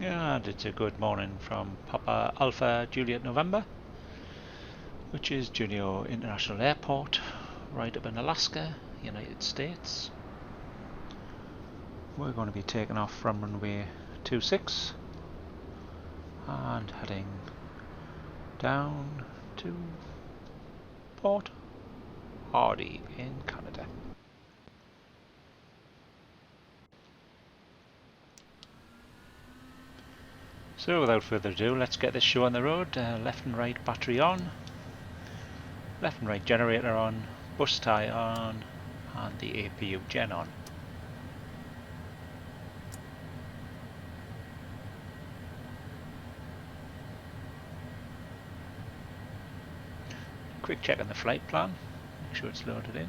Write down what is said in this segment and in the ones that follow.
And it's a good morning from Papa Alpha Juliet November, which is Juneau International Airport, right up in Alaska, United States. We're going to be taking off from runway 26 and heading down to Port Hardy in Canada. So without further ado, let's get this show on the road. Left and right battery on, left and right generator on, bus tie on, and the APU gen on. Quick check on the flight plan, make sure it's loaded in.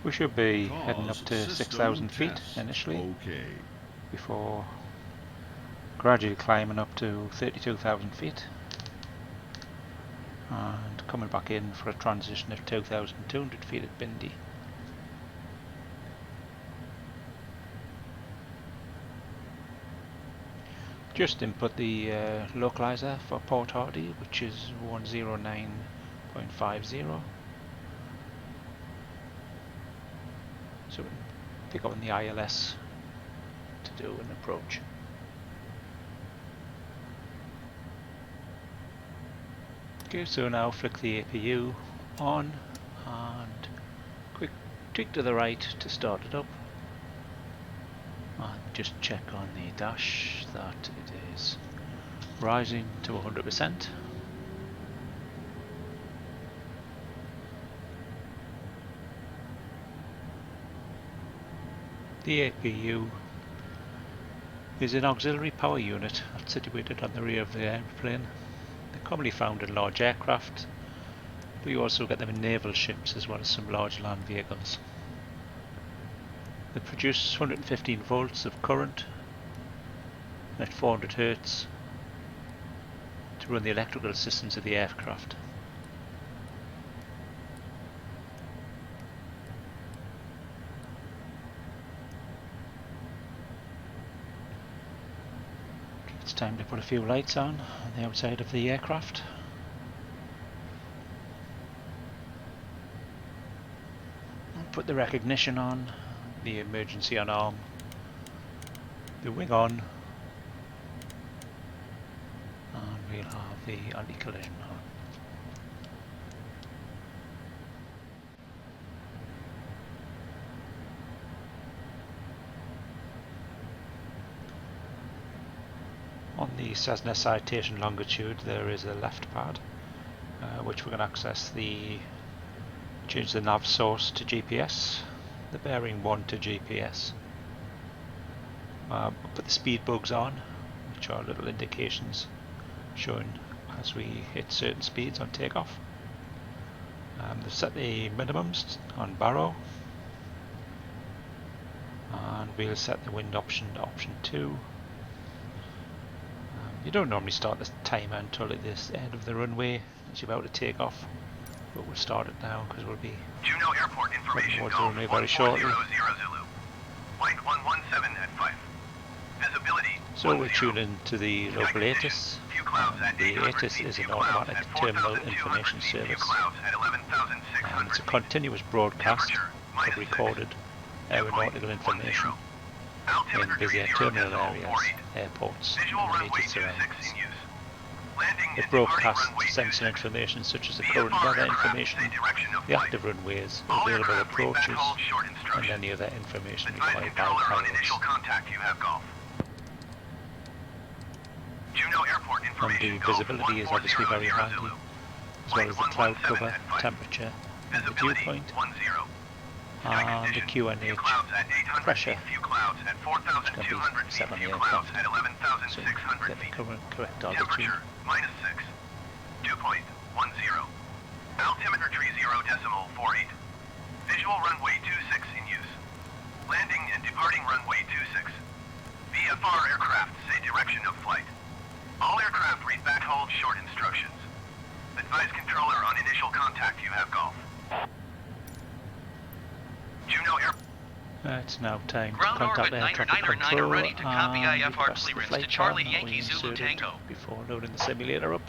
We should be heading up to 6,000 feet initially, before gradually climbing up to 32,000 feet and coming back in for a transition of 2,200 feet at Bindi. Just input the localizer for Port Hardy, which is 109.50. So we can pick up on the ILS to do an approach. Okay, so now flick the APU on and quick tweak to the right to start it up. And just check on the dash that it is rising to 100%. The APU is an auxiliary power unit that's situated on the rear of the airplane. They're commonly found in large aircraft, but you also get them in naval ships as well as some large land vehicles. They produce 115 volts of current at 400 Hz to run the electrical systems of the aircraft. It's time to put a few lights on the outside of the aircraft. Put the recognition on, the emergency alarm, the wing on, and we'll have the anti-collision on. On the Cessna Citation Longitude there is a left pad which we can access change the nav source to GPS, the bearing 1 to GPS. Put the speed bugs on, which are little indications showing as we hit certain speeds on takeoff. They've set the minimums on borough, and we'll set the wind option to option 2. You don't normally start the timer until at this end of the runway as you're about to take off, but we'll start it now because we'll be Juneau Airport information towards the runway very shortly. Flight 117 at 5. Visibility. So we'll tune in to the local ATIS. The ATIS is an automatic terminal information service, and it's a continuous broadcast of recorded aeronautical information in busier terminal areas, airports, and immediate surroundings. It broadcasts sensor information such as the current weather information, the active runways, available approaches, and any other information required by pilots. And the visibility is obviously very handy, as well as the cloud cover, temperature, and the dew point, and the QNH pressure, which can be set on the aircraft, so you get the correct altitude. -6. Dew point 10. Altimeter tree 0.48. Visual runway 26 in use. Landing and departing runway 26. VFR aircraft say direction of flight. All aircraft read back hold short instructions. Advise controller on initial contact you have golf. Juneau Airport. It's now time to Ground contact orbit air Niner traffic Niner Niner control ready to copy and IFR request the clearance flight to Charlie plan that we Yankee Zulu inserted Tango. before loading the simulator up.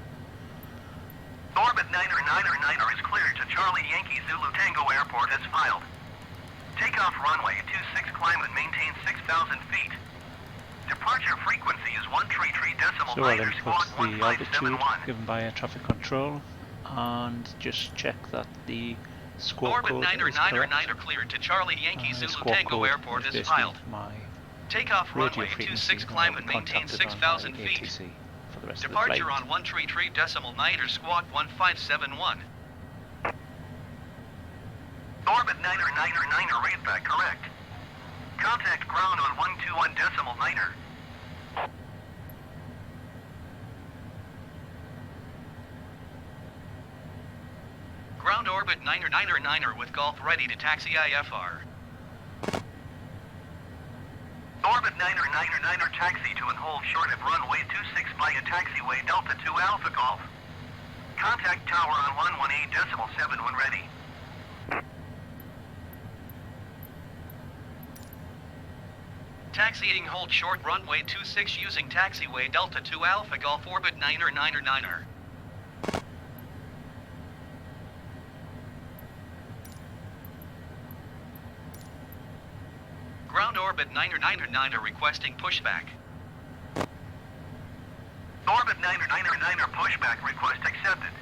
Orbit 9999 is cleared to Charlie Yankee Zulu Tango Airport as filed. Takeoff runway 26, climb and maintain 6,000 feet. Departure frequency is 133.9 So I'll squawk input the altitude 1571. given by air traffic control and just check that the squawk Orbit code Niner is Niner correct. Niner cleared to Charlie Yankee The Zulu squawk Tango code Airport is is basically filed. my Takeoff radio runway frequency 26, that climb I'll and be maintain contacted on 6,000 by feet. ATC for the rest Departure of the on flight. 133.9 squawk 1571. Orbit 9999 raised correct. Contact ground on 121.9. Ground orbit 9999 with Golf ready to taxi IFR. Orbit 9999 taxi to and hold short of runway 26 via taxiway Delta 2 Alpha Golf. Contact tower on 118.7 when ready. Taxiing hold short runway 26 using taxiway Delta 2 Alpha Golf orbit 9999. Ground orbit 9999 requesting pushback. Orbit 9999 pushback request accepted.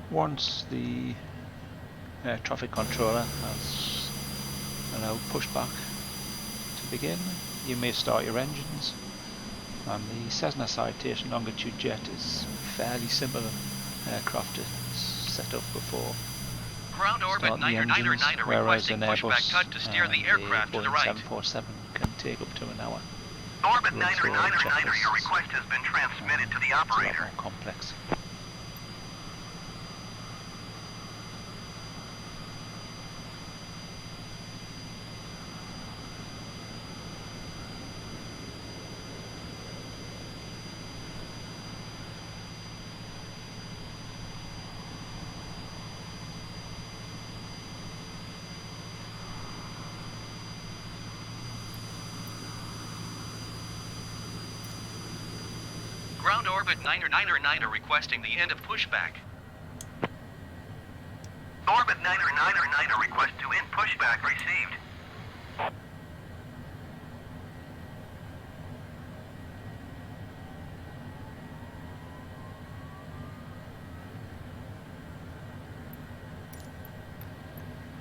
Once the air traffic controller has allowed pushback to begin, you may start your engines, and the Cessna Citation Longitude jet is fairly similar aircraft it's set up before. Ground orbit Start the engines, 9999 whereas requesting an pushback Airbus cut to steer the and aircraft a to the Boeing right. 747 can take up to an hour. Orbit Run through all the 9999, your checklists. request has been transmitted to the It's a lot operator. more complex. Ground orbit 9999 requesting the end of pushback. Orbit 9999 request to end pushback received.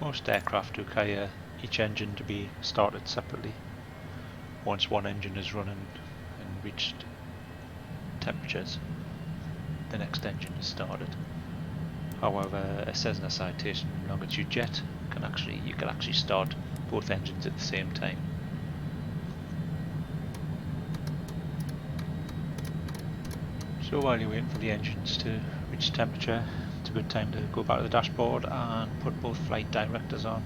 Most aircraft require each engine to be started separately. Once one engine is running and reached temperatures, the next engine is started. However, a Cessna Citation Longitude jet you can actually start both engines at the same time. So while you're waiting for the engines to reach temperature, it's a good time to go back to the dashboard and put both flight directors on.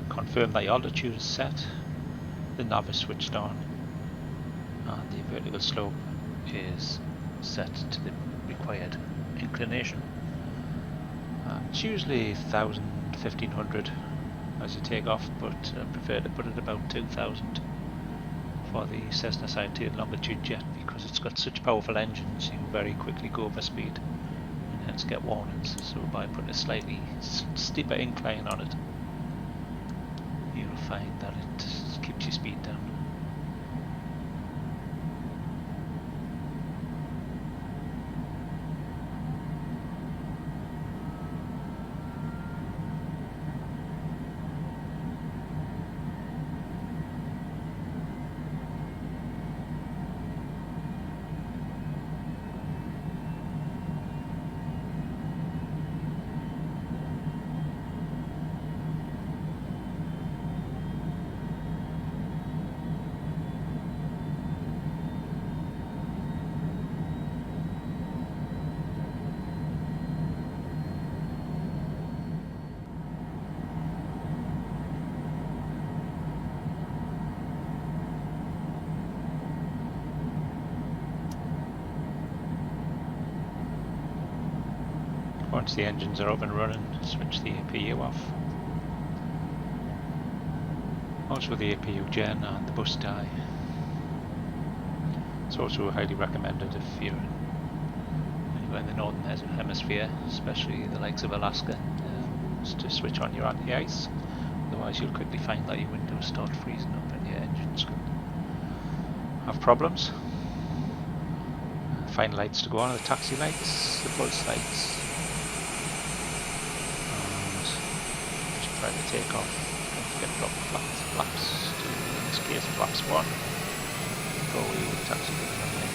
Confirm that your altitude is set, the nav is switched on, and the vertical slope is set to the required inclination. It's usually 1000, 1500 as you take off, but I prefer to put it about 2000 for the Cessna Citation Longitude jet because it's got such powerful engines. You can very quickly go over speed and hence get warnings. So by putting a slightly steeper incline on it, you'll find that it keeps your speed down. Once the engines are up and running, switch the APU off. Also the APU gen and the bus tie. It's also highly recommended if you're anywhere in the northern hemisphere, especially the likes of Alaska, to switch on your anti-ice. Otherwise you'll quickly find that your windows start freezing up and your engines can have problems. Final lights to go on are the taxi lights, the pulse lights, and just try to take off. Don't forget to drop the flaps to, in this case, flaps 1 before we taxi to the runway.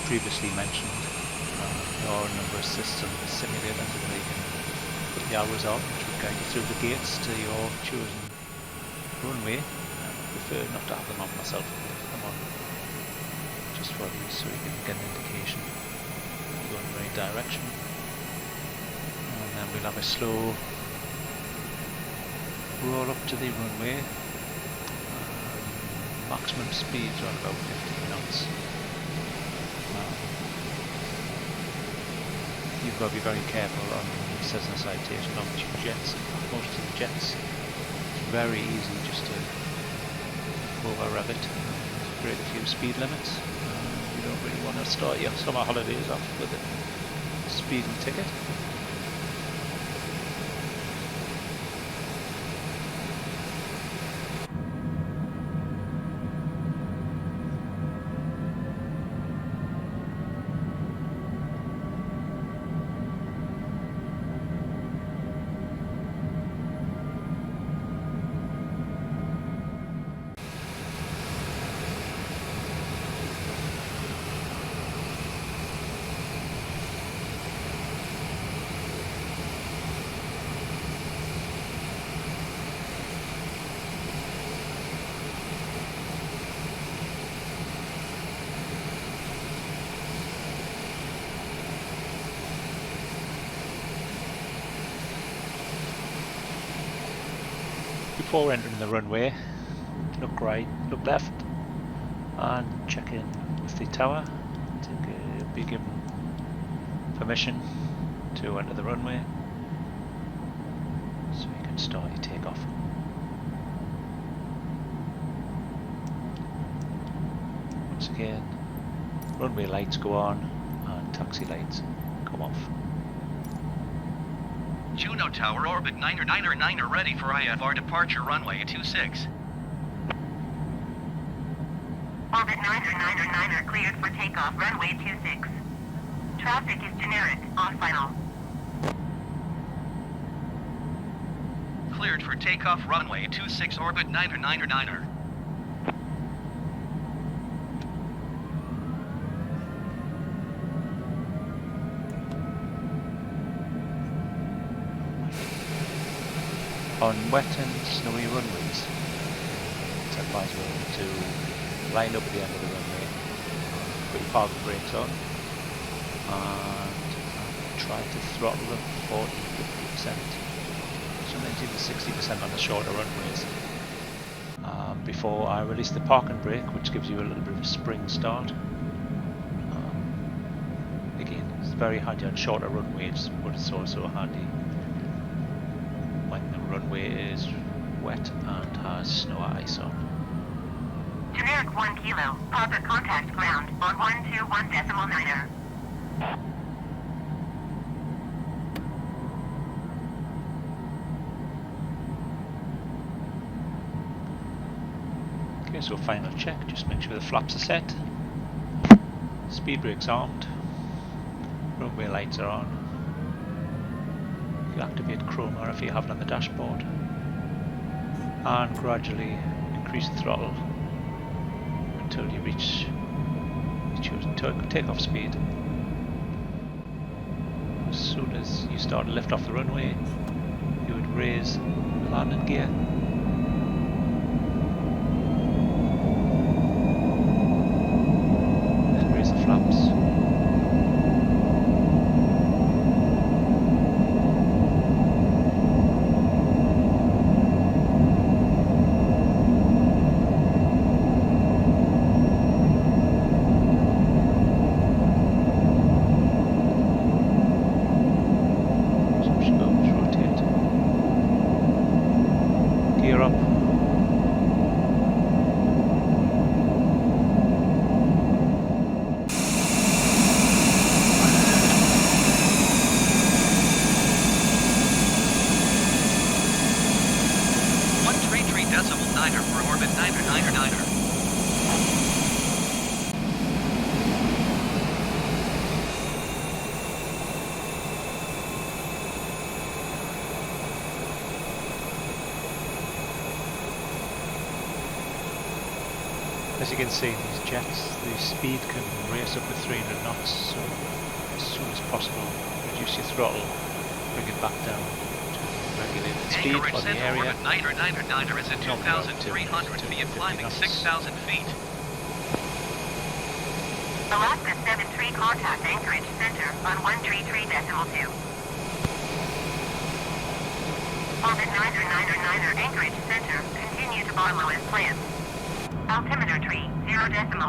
Previously mentioned, there are a number of system simulators where you can put the hours on, which will guide you through the gates to your chosen runway. I prefer not to have them on myself, but put them on just for these so you can get an indication of going in the right direction. And then we'll have a slow roll up to the runway. Maximum speeds are about 15 knots. You've got to be very careful on the Cessna Citation Longitude jets. Most of the jets, it's very easy just to over-rev it, break a few speed limits. You don't really want to start your summer holidays off with a speeding ticket. Before entering the runway, look right, look left, and check in with the tower to be given permission to enter the runway, so you can start your takeoff. Once again, runway lights go on and taxi lights come off. Juneau Tower, orbit 999 ready for IFR departure runway 26. Orbit 999 cleared for takeoff runway 26. Traffic is generic, off final. Cleared for takeoff runway 26, orbit 999. On wet and snowy runways, it's advisable to line up at the end of the runway, put your parking brakes on, and try to throttle them 40-50%, sometimes even 60% on the shorter runways. Before I release the parking brake, which gives you a little bit of a spring start. Again, it's very handy on shorter runways, but it's also handy when the runway is wet and has snow or ice on. Generic 1 kilo, proper contact ground on 121.9er. Okay, so final check, just make sure the flaps are set, speed brakes armed, runway lights are on. You activate chroma if you have it on the dashboard, and gradually increase the throttle until you reach your chosen takeoff speed. you start to lift off the runway, you would raise the landing gear. Then raise the flaps. As you can see, these jets, the speed can race up to 300 knots, so as soon as possible reduce your throttle, bring it back down to regulated speed for the area. Niner is at 2,300 feet, climbing 6,000 feet. Alaska 73 contact Anchorage Center on 133.2. Orbit 999 Anchorage Center, continue to Barlow as planned. Altimeter tree 0.50.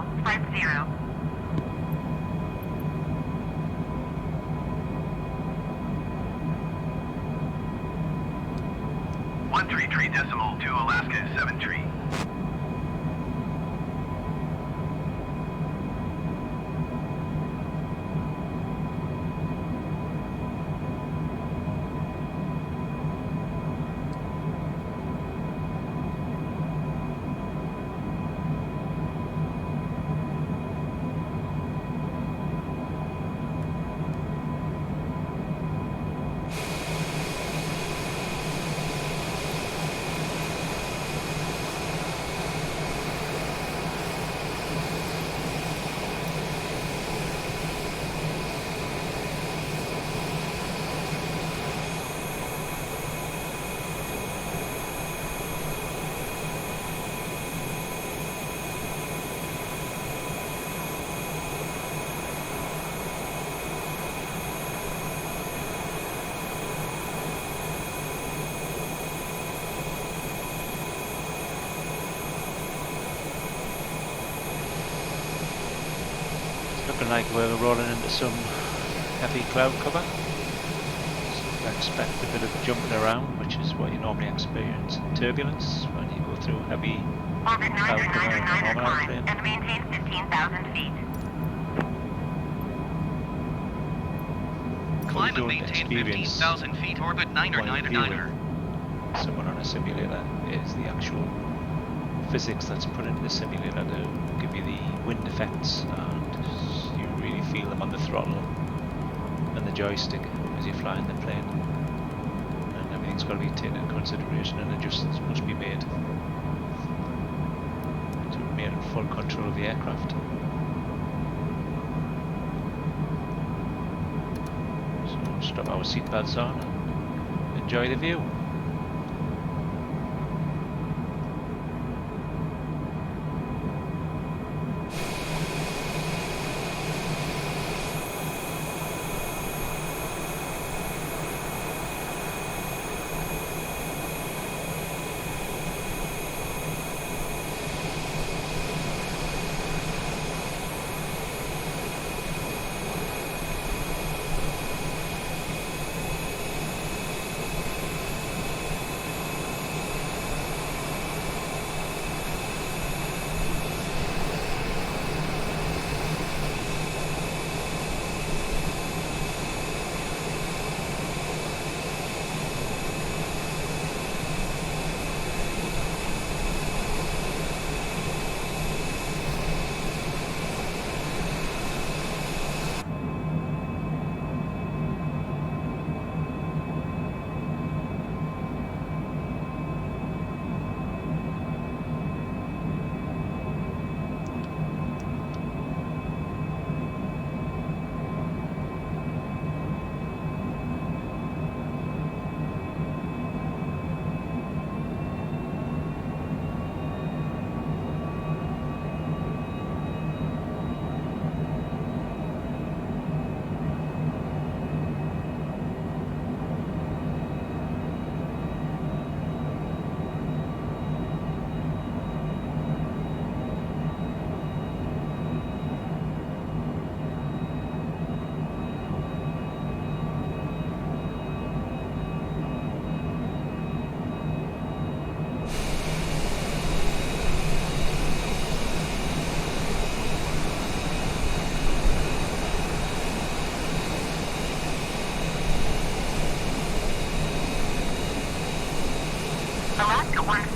133.2 Alaska 73. Looking like we're rolling into some heavy cloud cover, so I expect a bit of jumping around, which is what you normally experience in turbulence when you go through heavy Orbit cloud cover in a 999 normal climb airplane. and maintain 15,000 feet. Climb and don't maintain experience 15,000 feet, orbit while you're 999. viewing someone on a simulator is the actual physics that's put into the simulator to give you the wind effects, and you really feel them on the throttle and the joystick as you're flying the plane, and everything's got to be taken into consideration and adjustments must be made to remain in full control of the aircraft. So strap our seatbelts on and enjoy the view.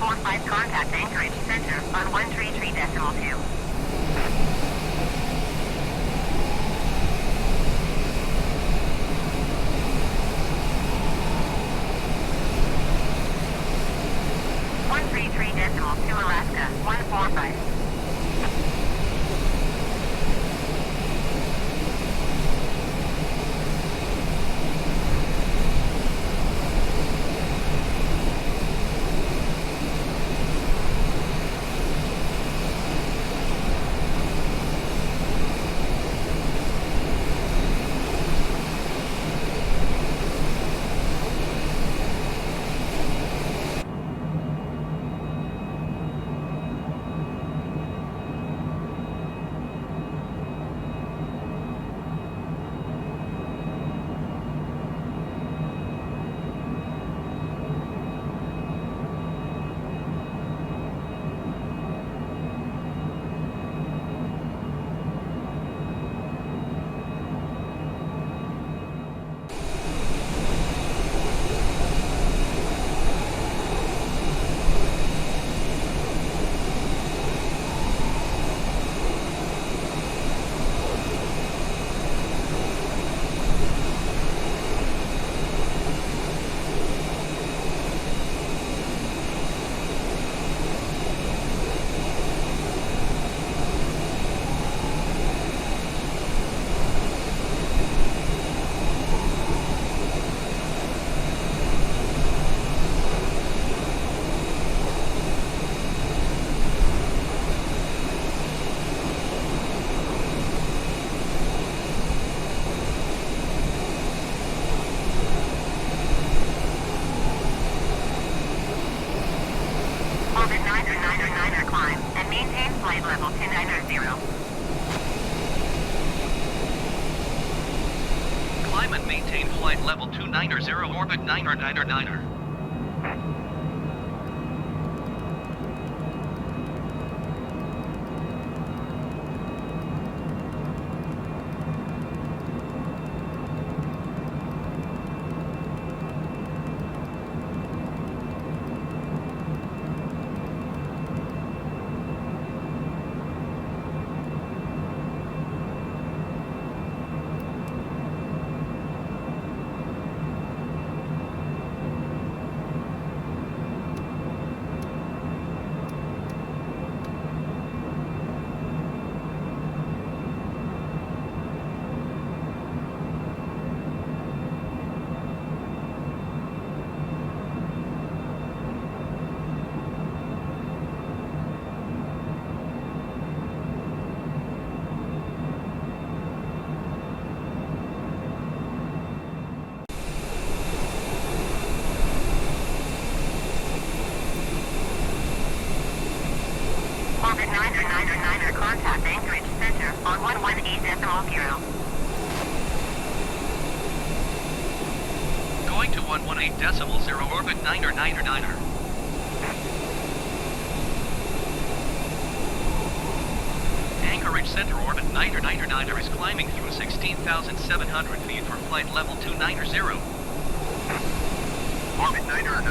145, contact Anchorage Center on 133.2. To Alaska, 145. Climb and maintain flight level 290, orbit 9er. Orbit 9er, contact Anchorage Center on 118.0. Going to 118.0, orbit 9er. Anchorage Center, orbit 9er is climbing through 16,700 feet for flight level 290. Orbit 9er,